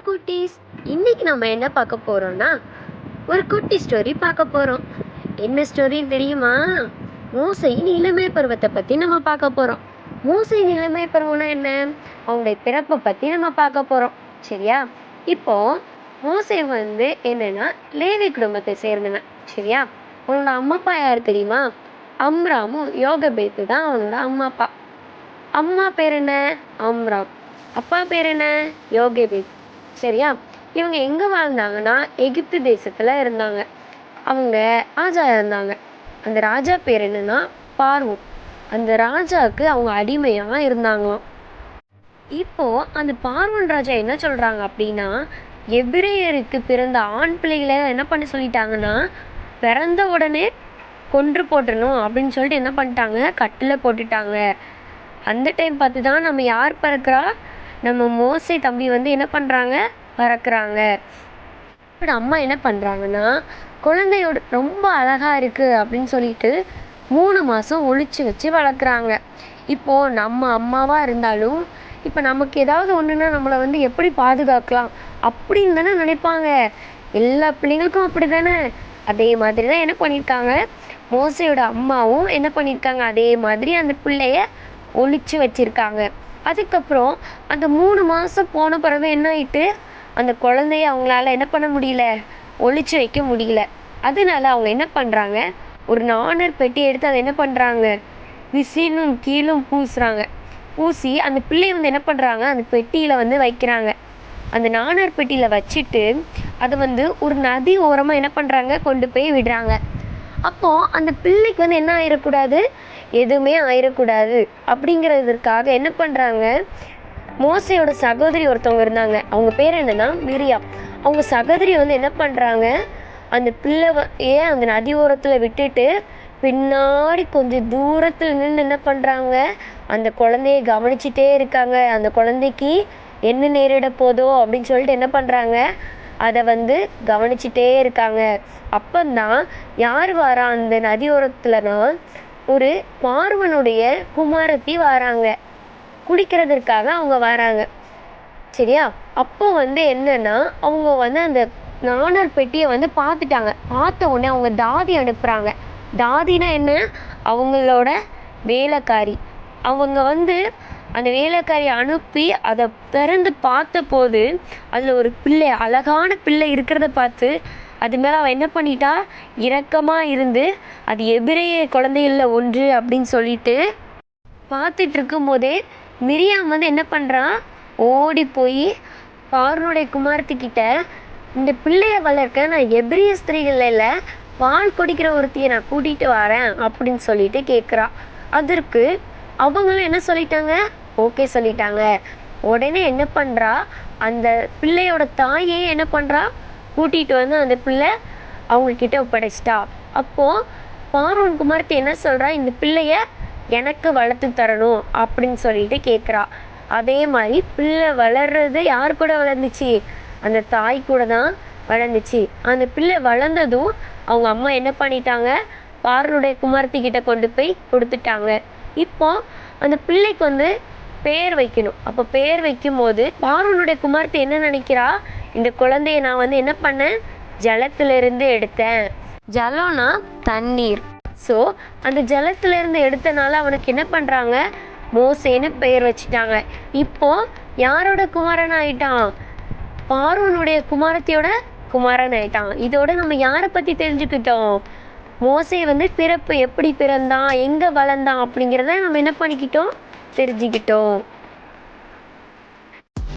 குட்டீஸ், இன்னைக்கு நம்ம என்ன பார்க்க போறோம்னா ஒரு குட்டி ஸ்டோரி பார்க்க போறோம். என்ன ஸ்டோரின்னு தெரியுமா? மூசையின் இளமை பருவத்தை பத்தி நம்ம பார்க்க போறோம். மூசையின் இளமை பருவம்னா என்ன? அவங்களுடைய பிறப்பை பத்தி நம்ம பார்க்க போறோம். சரியா? இப்போ மூசை என்னன்னா லேவி குடும்பத்தை சேர்ந்தவன். சரியா? அவனோட அம்மா அப்பா யார் தெரியுமா? அம்ராமும் யோகபேத்து தான் அவனோட அம்மா அப்பா. அம்மா பேர் என்ன? அம்ராம். அப்பா பேர் என்ன? யோகபேத். சரியா? இவங்க எங்க வாழ்ந்தாங்கன்னா எகிப்து தேசத்துல இருந்தாங்க. அவங்க ராஜா இருந்தாங்க. அந்த ராஜா பேர் என்னன்னா பார்வோன். அந்த ராஜாவுக்கு அவங்க அடிமையா இருந்தாங்களாம். இப்போ அந்த பார்வோன் ராஜா என்ன சொல்றாங்க அப்படின்னா, எபிரேயருக்கு பிறந்த ஆண் பிள்ளைகளை என்ன பண்ண சொல்லிட்டாங்கன்னா, பிறந்த உடனே கொன்று போட்டணும் அப்படின்னு சொல்லிட்டு என்ன பண்ணிட்டாங்க, கட்டில போட்டுட்டாங்க. அந்த டைம் பார்த்து தான் நம்ம யார் பிறக்கிறா, நம்ம மோசே தம்பி என்ன பண்ணுறாங்க, பறக்கிறாங்க. பட் அம்மா என்ன பண்ணுறாங்கன்னா, குழந்தையோட ரொம்ப அழகாக இருக்குது அப்படின்னு சொல்லிட்டு 3 மாதம் ஒளிச்சு வச்சு வளர்க்குறாங்க. இப்போது நம்ம அம்மாவாக இருந்தாலும் இப்போ நமக்கு ஏதாவது ஒன்றுனா நம்மளை எப்படி பாதுகாக்கலாம் அப்படின்னு தானே நினைப்பாங்க. எல்லா பிள்ளைங்களுக்கும் அப்படி தானே. அதே மாதிரி தான் என்ன பண்ணியிருக்காங்க, மோசையோட அம்மாவும் என்ன பண்ணியிருக்காங்க, அதே மாதிரி அந்த பிள்ளைய ஒளிச்சு வச்சுருக்காங்க. அதுக்கப்புறம் அந்த 3 மாதம் போன பிறகு என்ன ஆயிட்டு, அந்த குழந்தைய அவங்களால என்ன பண்ண முடியல, ஒளிச்சு வைக்க முடியல. அதனால அவங்க என்ன பண்ணுறாங்க, ஒரு நாணர் பெட்டி எடுத்து அதை என்ன பண்ணுறாங்க, விசிலும் கீழும் பூசுறாங்க. பூசி அந்த பிள்ளைய என்ன பண்ணுறாங்க, அந்த பெட்டியில் வைக்கிறாங்க. அந்த நாணர் பெட்டியில் வச்சுட்டு அதை ஒரு நதி ஓரமாக என்ன பண்ணுறாங்க, கொண்டு போய் விடுறாங்க. அப்போது அந்த பிள்ளைக்கு என்ன ஆயிடக்கூடாது, எதுவுமே ஆயிடக்கூடாது அப்படிங்கிறதுக்காக என்ன பண்ணுறாங்க, மோசையோட சகோதரி ஒருத்தவங்க இருந்தாங்க. அவங்க பேர் என்னன்னா மிரியாம். அவங்க சகோதரி என்ன பண்ணுறாங்க, அந்த பிள்ளைய அந்த நதி ஓரத்தில் விட்டுட்டு பின்னாடி கொஞ்சம் தூரத்தில் நின்று என்ன பண்ணுறாங்க, அந்த குழந்தைய கவனிச்சுட்டே இருக்காங்க. அந்த குழந்தைக்கு என்ன நேரிட போதோ அப்படின்னு சொல்லிட்டு என்ன பண்ணுறாங்க, அதை கவனிச்சுட்டே இருக்காங்க. அப்பந்தான் யார் வாரா அந்த நதி ஓரத்துலனா, ஒரு பார்வனுடைய குமாரத்தி வராங்க. குடிக்கிறதுக்காக அவங்க வராங்க. சரியா? அப்போ என்னன்னா அவங்க அந்த நாணர் பெட்டியை பார்த்துட்டாங்க. பார்த்த உடனே அவங்க தாதி அனுப்புகிறாங்க. தாதினா என்ன, அவங்களோட வேலைக்காரி. அவங்க அந்த வேலைக்காரியை அனுப்பி அதை திறந்து பார்த்த போது அதில் ஒரு பிள்ளை, அழகான பிள்ளை இருக்கிறத பார்த்து அது மேலே அவள் என்ன பண்ணிட்டா, இரக்கமாக இருந்து அது எபிரேய குழந்தைகளில் ஒன்று அப்படின்னு சொல்லிட்டு பார்த்துட்டு இருக்கும் போதே மிரியாம் என்ன பண்ணுறான், ஓடி போய் பார்வனுடைய குமாரத்திக்கிட்ட, இந்த பிள்ளைய வளர்க்க நான் எபிரிய ஸ்திரீகளில் பால் குடிக்கிற ஒருத்தியை நான் கூட்டிகிட்டு வரேன் அப்படின்னு சொல்லிட்டு கேட்குறா. அதற்கு அவங்களும் என்ன சொல்லிட்டாங்க, ஓகே சொல்லிட்டாங்க. உடனே என்ன பண்ணுறா, அந்த பிள்ளையோட தாயே என்ன பண்ணுறா, கூட்டிகிட்டு அந்த பிள்ளை அவங்கக்கிட்ட ஒப்படைச்சிட்டா. அப்போது பார்வோன் குமாரத்தி என்ன சொல்கிறா, இந்த பிள்ளைய எனக்கு வளர்த்து தரணும் அப்படின்னு சொல்லிட்டு கேட்குறா. அதே மாதிரி பிள்ளை வளர்றது யார் கூட வளர்ந்துச்சு, அந்த தாய் கூட தான் வளர்ந்துச்சு. அந்த பிள்ளை வளர்ந்ததும் அவங்க அம்மா என்ன பண்ணிட்டாங்க, பார்வனுடைய குமாரத்தி கிட்ட கொண்டு போய் கொடுத்துட்டாங்க. இப்போ அந்த பிள்ளைக்கு பேர் வைக்கணும். அப்போ பேர் வைக்கும் போது பார்வனுடைய குமாரத்தி என்ன நினைக்கிறா, இந்த குழந்தைய நான் என்ன பண்ணேன், ஜலத்திலிருந்து எடுத்தேன். ஜலம்னா தண்ணீர். ஸோ அந்த ஜலத்திலிருந்து எடுத்தனால அவனுக்கு என்ன பண்ணுறாங்க, மோசேன்னு பெயர் வச்சுட்டாங்க. இப்போ யாரோட குமாரன் ஆயிட்டான், பார்வனுடைய குமாரத்தியோட குமாரன் ஆயிட்டான். இதோட நம்ம யாரை பற்றி தெரிஞ்சுக்கிட்டோம், மோசே பிறப்பு எப்படி பிறந்தான், எங்கே வளர்ந்தான் அப்படிங்கிறத நம்ம என்ன பண்ணிக்கிட்டோம், தெரிஞ்சுக்கிட்டோம்.